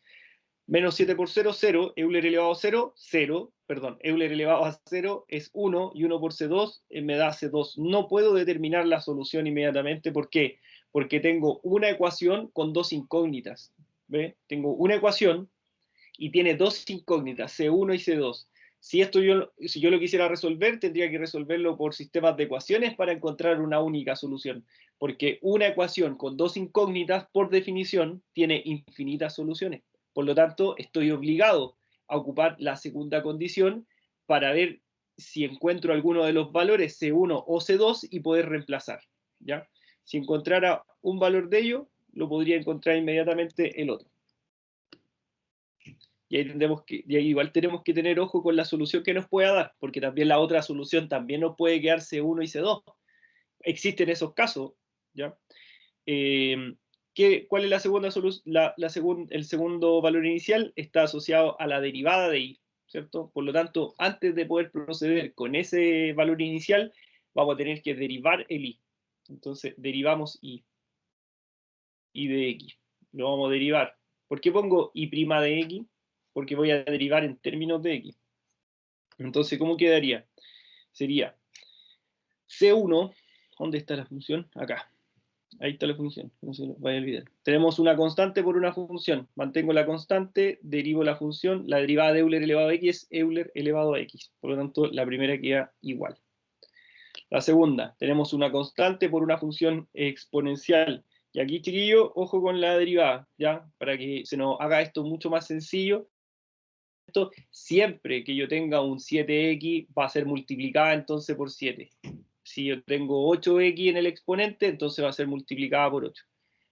menos 7 por 0, 0, Euler elevado a 0, 0, perdón, Euler elevado a 0 es 1, y 1 por C2 me da C2. No puedo determinar la solución inmediatamente, ¿por qué? Porque tengo una ecuación con dos incógnitas, ¿ve? Tengo una ecuación y tiene dos incógnitas, C1 y C2. Si yo lo quisiera resolver, tendría que resolverlo por sistemas de ecuaciones para encontrar una única solución, porque una ecuación con dos incógnitas, por definición, tiene infinitas soluciones. Por lo tanto, estoy obligado a ocupar la segunda condición para ver si encuentro alguno de los valores C1 o C2 y poder reemplazar, ¿ya? Si encontrara un valor de ello, lo podría encontrar inmediatamente el otro. Y ahí igual tenemos que tener ojo con la solución que nos pueda dar, porque también la otra solución también nos puede quedar C1 y C2. Existen esos casos, ¿ya? ¿Cuál es la segunda solución? El segundo valor inicial está asociado a la derivada de I, ¿cierto? Por lo tanto, antes de poder proceder con ese valor inicial, vamos a tener que derivar el I. Entonces, derivamos I de X. Lo vamos a derivar. ¿Por qué pongo I' de X? Porque voy a derivar en términos de X. Entonces, ¿cómo quedaría? Sería C1, ¿dónde está la función? Acá. Ahí está la función, no se nos vaya a olvidar. Tenemos una constante por una función. Mantengo la constante, derivo la función. La derivada de Euler elevado a x es Euler elevado a x. Por lo tanto, la primera queda igual. La segunda, tenemos una constante por una función exponencial. Y aquí, chiquillo, ojo con la derivada, ¿ya? Para que se nos haga esto mucho más sencillo. Siempre que yo tenga un 7x va a ser multiplicada entonces por 7. Si yo tengo 8x en el exponente, entonces va a ser multiplicada por 8.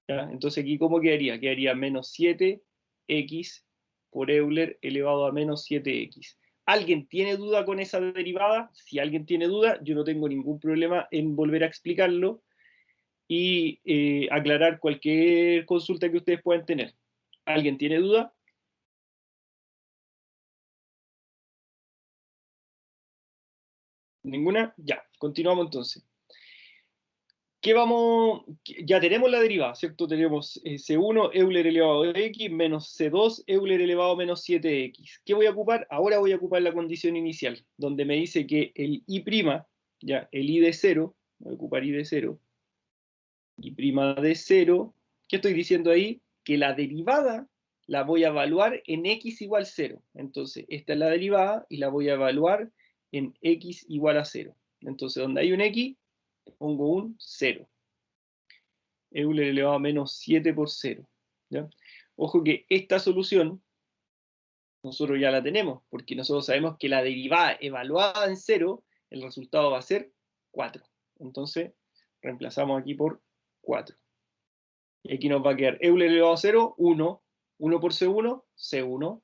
¿Ya? Entonces aquí, ¿cómo quedaría? Quedaría menos 7x por Euler elevado a menos 7x. ¿Alguien tiene duda con esa derivada? Si alguien tiene duda, yo no tengo ningún problema en volver a explicarlo y aclarar cualquier consulta que ustedes puedan tener. ¿Alguien tiene duda? ¿Ninguna? Ya, continuamos entonces. Ya tenemos la derivada, ¿cierto? Tenemos C1 Euler elevado a x menos C2 Euler elevado a menos 7x. ¿Qué voy a ocupar? Ahora voy a ocupar la condición inicial, donde me dice que el I', ya, el I de 0, voy a ocupar I de 0, I' de 0, ¿qué estoy diciendo ahí? Que la derivada la voy a evaluar en x igual 0. Entonces, esta es la derivada y la voy a evaluar en x igual a 0. Entonces, donde hay un x, pongo un 0. Euler elevado a menos 7 por 0. ¿Ya? Ojo que esta solución nosotros ya la tenemos, porque nosotros sabemos que la derivada evaluada en 0, el resultado va a ser 4. Entonces, reemplazamos aquí por 4. Y aquí nos va a quedar Euler elevado a 0, 1. 1 por C1, C1.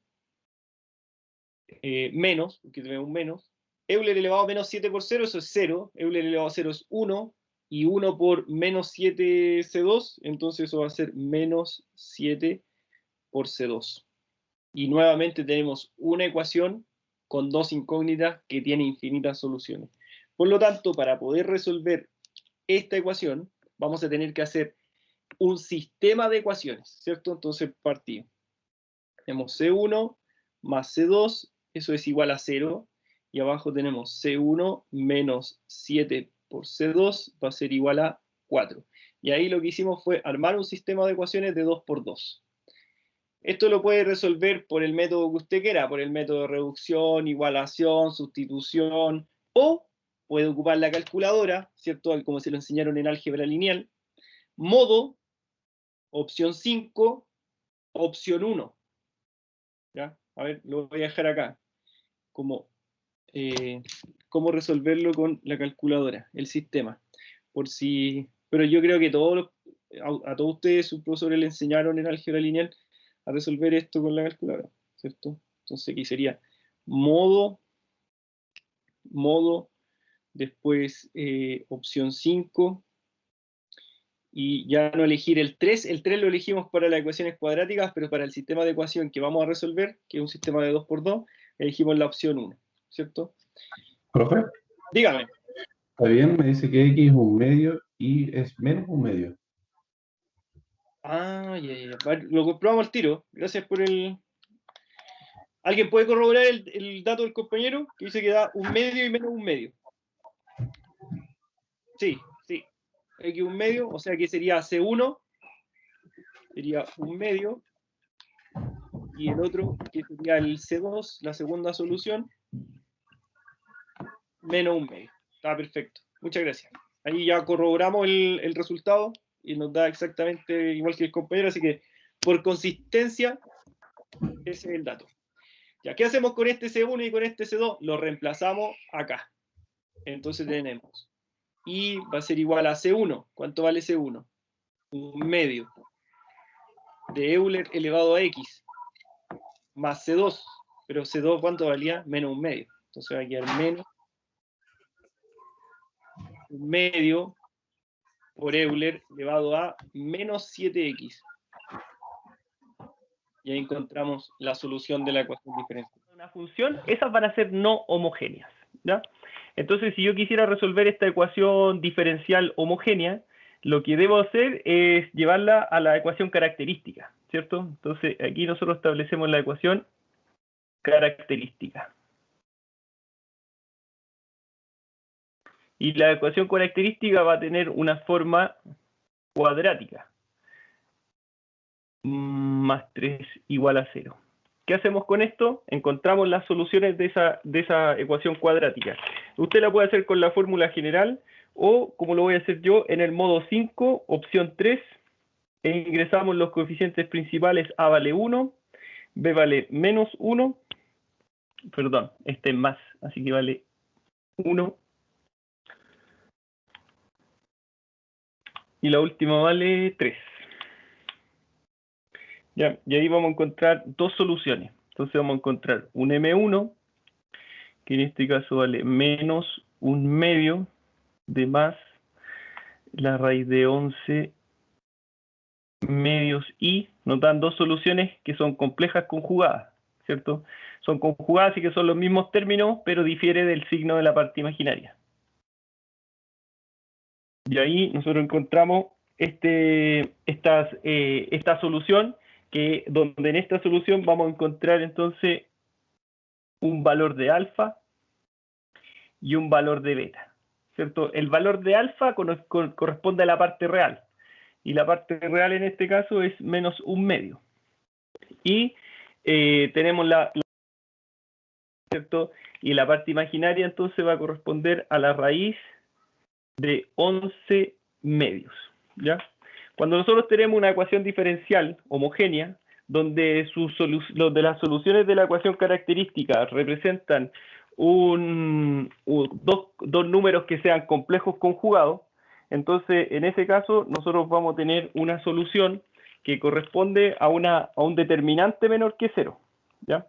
Menos, porque tenemos un menos. Euler elevado a menos 7 por 0, eso es 0. Euler elevado a 0 es 1. Y 1 por menos 7 C2, entonces eso va a ser menos 7 por C2. Y nuevamente tenemos una ecuación con dos incógnitas que tiene infinitas soluciones. Por lo tanto, para poder resolver esta ecuación, vamos a tener que hacer un sistema de ecuaciones, ¿cierto? Entonces partimos. Tenemos C1 más C2, eso es igual a 0. Y abajo tenemos C1 menos 7 por C2 va a ser igual a 4. Y ahí lo que hicimos fue armar un sistema de ecuaciones de 2 por 2. Esto lo puede resolver por el método que usted quiera, por el método de reducción, igualación, sustitución, o puede ocupar la calculadora, ¿cierto? Como se lo enseñaron en álgebra lineal. Modo, opción 5, opción 1. ¿Ya? A ver, lo voy a dejar acá. Cómo resolverlo con la calculadora, el sistema. Pero yo creo que a todos ustedes, sus profesores le enseñaron en álgebra lineal a resolver esto con la calculadora, ¿cierto? Entonces aquí sería modo, después opción 5, y ya no elegir el 3 lo elegimos para las ecuaciones cuadráticas, pero para el sistema de ecuación que vamos a resolver, que es un sistema de 2 por 2, elegimos la opción 1, ¿cierto? Profe, Dígame. está bien, me dice que x es un medio y es menos un medio. Ah, ya. Lo comprobamos al tiro. Gracias por el... ¿Alguien puede corroborar el dato del compañero? Que dice que da un medio y menos un medio. Sí. X un medio, o sea que sería C1, sería un medio, y el otro, que sería el C2, la segunda solución, menos un medio. Está perfecto. Muchas gracias. Ahí ya corroboramos el resultado y nos da exactamente igual que el compañero, así que por consistencia, ese es el dato. Ya, ¿qué hacemos con este C1 y con este C2? Lo reemplazamos acá. Entonces tenemos I va a ser igual a C1. ¿Cuánto vale C1? Un medio de Euler elevado a X más C2. Pero C2, ¿cuánto valía? Menos un medio. Entonces va a quedar menos un medio por Euler elevado a menos 7X. Y ahí encontramos la solución de la ecuación diferencial. Una función, esas van a ser no homogéneas, ¿ya? Entonces, si yo quisiera resolver esta ecuación diferencial homogénea, lo que debo hacer es llevarla a la ecuación característica, ¿cierto? Entonces, aquí nosotros establecemos la ecuación característica. Y la ecuación característica va a tener una forma cuadrática más 3 igual a 0. ¿Qué hacemos con esto? Encontramos las soluciones de esa ecuación cuadrática. Usted la puede hacer con la fórmula general o, como lo voy a hacer yo, en el modo 5, opción 3, e ingresamos los coeficientes principales. A vale 1, B vale menos 1, perdón, este es más, así que vale 1, y la última vale 3. ¿Ya? Y ahí vamos a encontrar dos soluciones. Entonces vamos a encontrar un M1, que en este caso vale menos 1/2 de más la raíz de 11 medios y. Nos dan dos soluciones que son complejas conjugadas, ¿cierto? Son conjugadas y que son los mismos términos, pero difiere del signo de la parte imaginaria. Y ahí nosotros encontramos esta solución, donde en esta solución vamos a encontrar entonces un valor de alfa y un valor de beta, ¿cierto? El valor de alfa corresponde a la parte real, y la parte real en este caso es menos 1/2. Y tenemos ¿cierto? Y la parte imaginaria entonces va a corresponder a la raíz de 11 medios, ¿ya? Cuando nosotros tenemos una ecuación diferencial homogénea, donde las soluciones de la ecuación característica representan dos números que sean complejos conjugados, entonces en ese caso nosotros vamos a tener una solución que corresponde a un determinante menor que 0, ¿ya?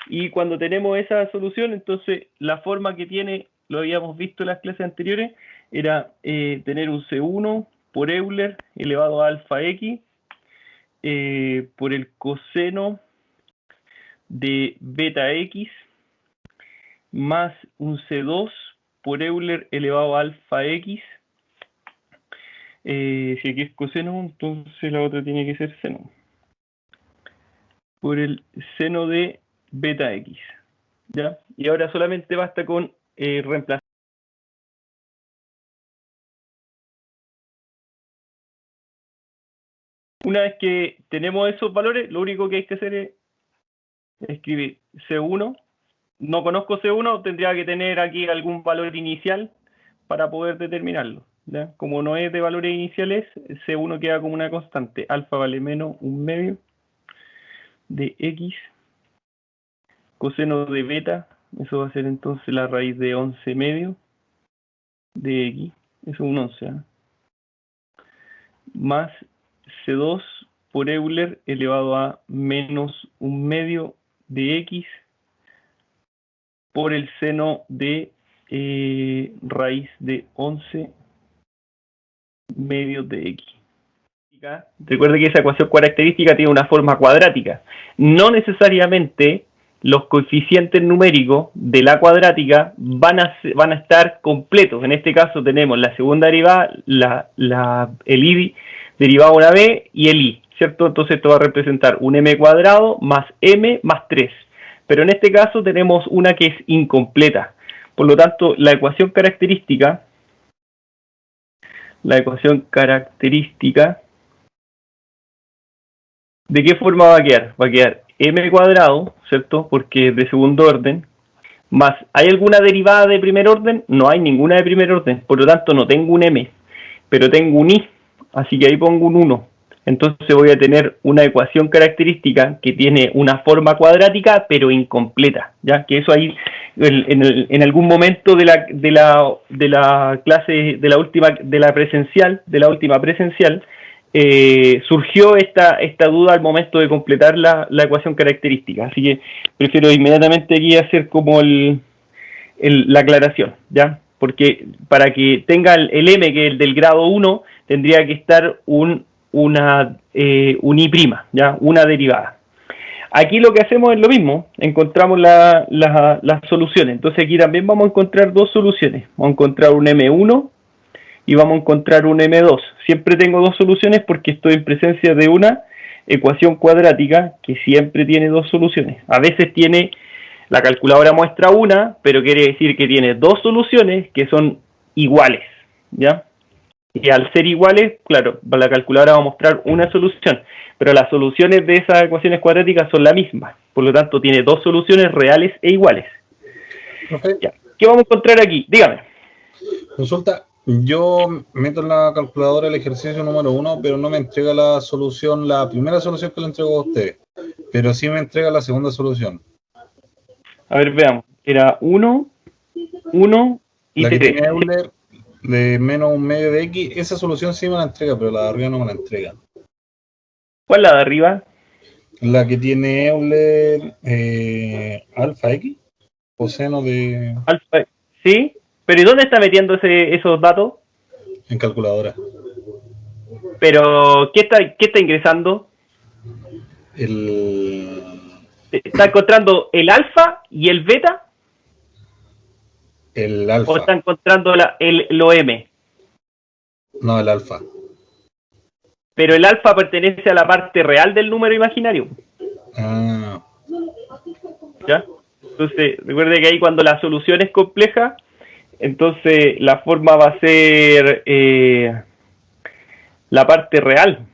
Y cuando tenemos esa solución, entonces la forma que tiene, lo habíamos visto en las clases anteriores, era tener un C1 por Euler elevado a alfa x por el coseno de beta x más un C2 por Euler elevado a alfa x. Si aquí es coseno, entonces la otra tiene que ser seno. Por el seno de beta x, ¿ya? Y ahora solamente basta con reemplazar. Una vez que tenemos esos valores, lo único que hay que hacer es escribir C1. No conozco C1, tendría que tener aquí algún valor inicial para poder determinarlo, ¿ya? Como no es de valores iniciales, C1 queda como una constante. Alfa vale menos 1/2 de x. Coseno de beta, eso va a ser entonces la raíz de 11 medio de x. Eso es un 11, ¿eh? Más C2 por Euler elevado a menos 1/2 de x por el seno de raíz de 11 medios de x. Recuerde que esa ecuación característica tiene una forma cuadrática. No necesariamente los coeficientes numéricos de la cuadrática van a estar completos. En este caso tenemos la segunda derivada, el i derivado de una b y el i, ¿cierto? Entonces esto va a representar un m cuadrado más m más 3. Pero en este caso tenemos una que es incompleta. Por lo tanto, la ecuación característica, ¿de qué forma va a quedar? Va a quedar m cuadrado, ¿cierto? Porque es de segundo orden, más, ¿hay alguna derivada de primer orden? No hay ninguna de primer orden, por lo tanto no tengo un m, pero tengo un i, así que ahí pongo un 1. Entonces voy a tener una ecuación característica que tiene una forma cuadrática, pero incompleta, ¿ya? Que eso ahí, en algún momento de la clase, de la última presencial, surgió esta duda al momento de completar la ecuación característica. Así que prefiero inmediatamente aquí hacer como la aclaración, ¿ya? Porque para que tenga el m, que es el del grado 1, tendría que estar un i', ¿ya? Una derivada. Aquí lo que hacemos es lo mismo, encontramos las soluciones. Entonces aquí también vamos a encontrar dos soluciones. Vamos a encontrar un m1 y vamos a encontrar un m2. Siempre tengo dos soluciones porque estoy en presencia de una ecuación cuadrática que siempre tiene dos soluciones. A veces la calculadora muestra una, pero quiere decir que tiene dos soluciones que son iguales, ¿ya? Y al ser iguales, claro, la calculadora va a mostrar una solución, pero las soluciones de esas ecuaciones cuadráticas son la misma. Por lo tanto, tiene dos soluciones reales e iguales. Profe, Ya. ¿Qué vamos a encontrar aquí? Dígame. consulta, yo meto en la calculadora el ejercicio número 1, pero no me entrega la solución, la primera solución que le entrego a usted, pero sí me entrega la segunda solución. A ver, veamos. Era 1, 1 y La que 3. tiene Euler de menos un medio de X, esa solución sí me la entrega, pero la de arriba no me la entrega. ¿Cuál es la de arriba? La que tiene Euler alfa X, o seno de... Alfa. ¿Sí? ¿Pero ¿y dónde está metiendo esos datos? en calculadora. ¿Pero qué está ingresando? ¿Está encontrando el alfa y el beta? El ¿O está alfa. encontrando lo M? No, el alfa. Pero el alfa pertenece a la parte real del número imaginario. Ah, ¿Ya? Entonces, recuerde que ahí cuando la solución es compleja, entonces la forma va a ser la parte real,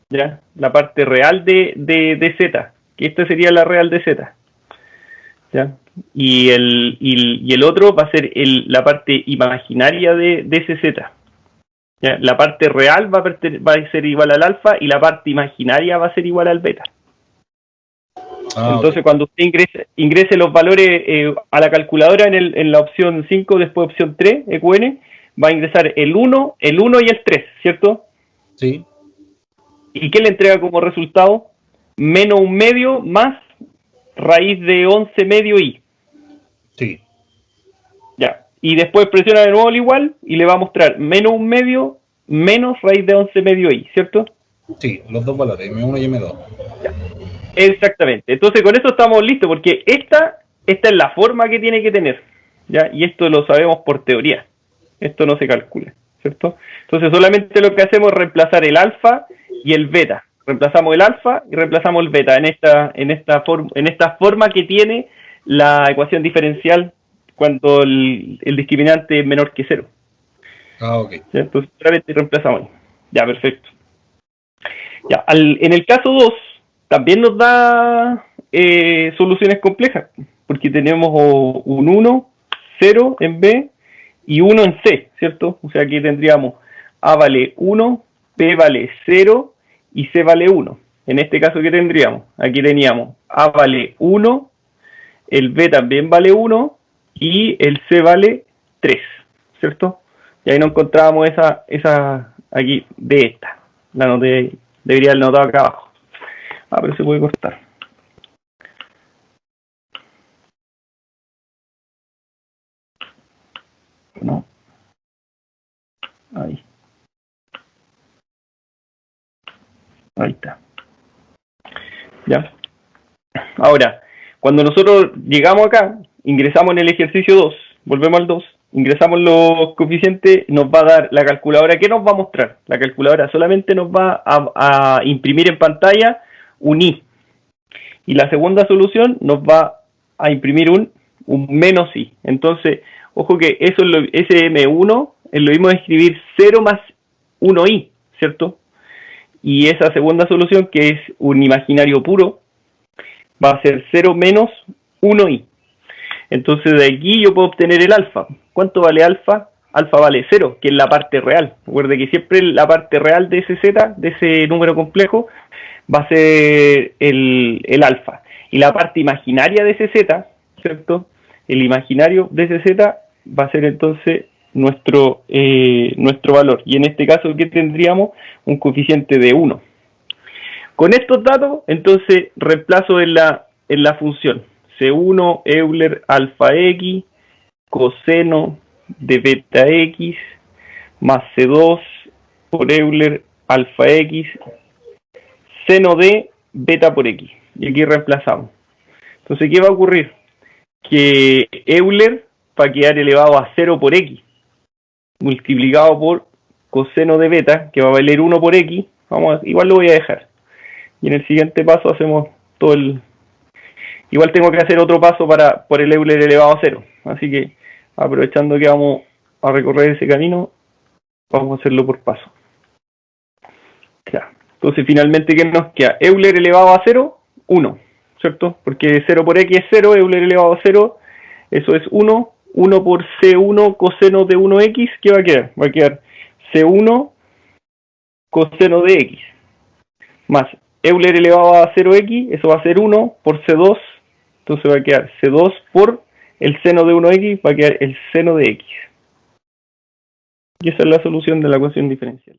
¿ya? La parte real de Z, que esta sería la real de Z, ¿ya? Y el otro va a ser la parte imaginaria de ese Z. ¿Ya? La parte real va a ser igual al alfa y la parte imaginaria va a ser igual al beta. Entonces, cuando usted ingrese los valores a la calculadora en la opción 5, después opción 3, EQN, va a ingresar el 1 y el 3, ¿cierto? sí. ¿Y qué le entrega como resultado? Menos un medio más raíz de 11 medio y. Sí. Ya. Y después presiona de nuevo el igual y le va a mostrar menos un medio menos raíz de 11 medio y, ¿cierto? Sí, los dos valores, M1 y M2. Ya. Exactamente. Entonces con eso estamos listos, porque esta es la forma que tiene que tener, ¿ya? Y esto lo sabemos por teoría. Esto no se calcula, ¿cierto? Entonces solamente lo que hacemos es reemplazar el alfa y el beta. Reemplazamos el alfa y reemplazamos el beta en esta forma que tiene la ecuación diferencial cuando el discriminante es menor que 0. Ah, ok. ¿Ya? Entonces solamente reemplazamos ahí. Ya, perfecto. Ya, en el caso 2 también nos da soluciones complejas, porque tenemos un 1, 0 en B y 1 en C, ¿cierto? O sea, aquí tendríamos A vale 1, B vale 0 y C vale 1. En este caso, ¿qué tendríamos? Aquí teníamos A vale 1, el B también vale 1 y el C vale 3, ¿cierto? Y ahí no encontrábamos esa aquí de esta. La noté, debería haber notado acá abajo. Ah, pero se puede cortar. No. Ahí. Ahí está. Ya. Ahora, cuando nosotros llegamos acá, ingresamos en el ejercicio 2, volvemos al 2, ingresamos los coeficientes, nos va a dar la calculadora. ¿Qué nos va a mostrar? La calculadora solamente nos va a imprimir en pantalla un i. Y la segunda solución nos va a imprimir un menos i. Entonces, ojo que ese M1 es lo mismo de escribir 0 más 1i, ¿cierto? Y esa segunda solución, que es un imaginario puro, va a ser 0 menos 1i. Entonces de aquí yo puedo obtener el alfa. ¿Cuánto vale alfa? Alfa vale 0, que es la parte real. Recuerde que siempre la parte real de ese z, de ese número complejo, va a ser el alfa. Y la parte imaginaria de ese z, ¿cierto? El imaginario de ese z va a ser entonces nuestro valor. Y en este caso, ¿qué tendríamos? Un coeficiente de 1. Con estos datos, entonces, reemplazo en la función C1 Euler alfa X coseno de beta X más C2 por Euler alfa X seno de beta por X. Y aquí reemplazamos. Entonces, ¿qué va a ocurrir? Que Euler va a quedar elevado a 0 por X, multiplicado por coseno de beta, que va a valer 1 por X. Igual lo voy a dejar. Y en el siguiente paso hacemos todo el... Igual tengo que hacer otro paso por el Euler elevado a 0. Así que, aprovechando que vamos a recorrer ese camino, Vamos a hacerlo por paso. Ya. Entonces, finalmente, ¿qué nos queda? Euler elevado a 0, 1, ¿cierto? Porque 0 por x es 0, Euler elevado a 0, eso es 1. 1 por C1 coseno de 1x, ¿qué va a quedar? Va a quedar C1 coseno de x, más Euler elevado a 0x, eso va a ser 1 por C2, entonces va a quedar C2 por el seno de 1x, va a quedar el seno de x. Y esa es la solución de la ecuación diferencial.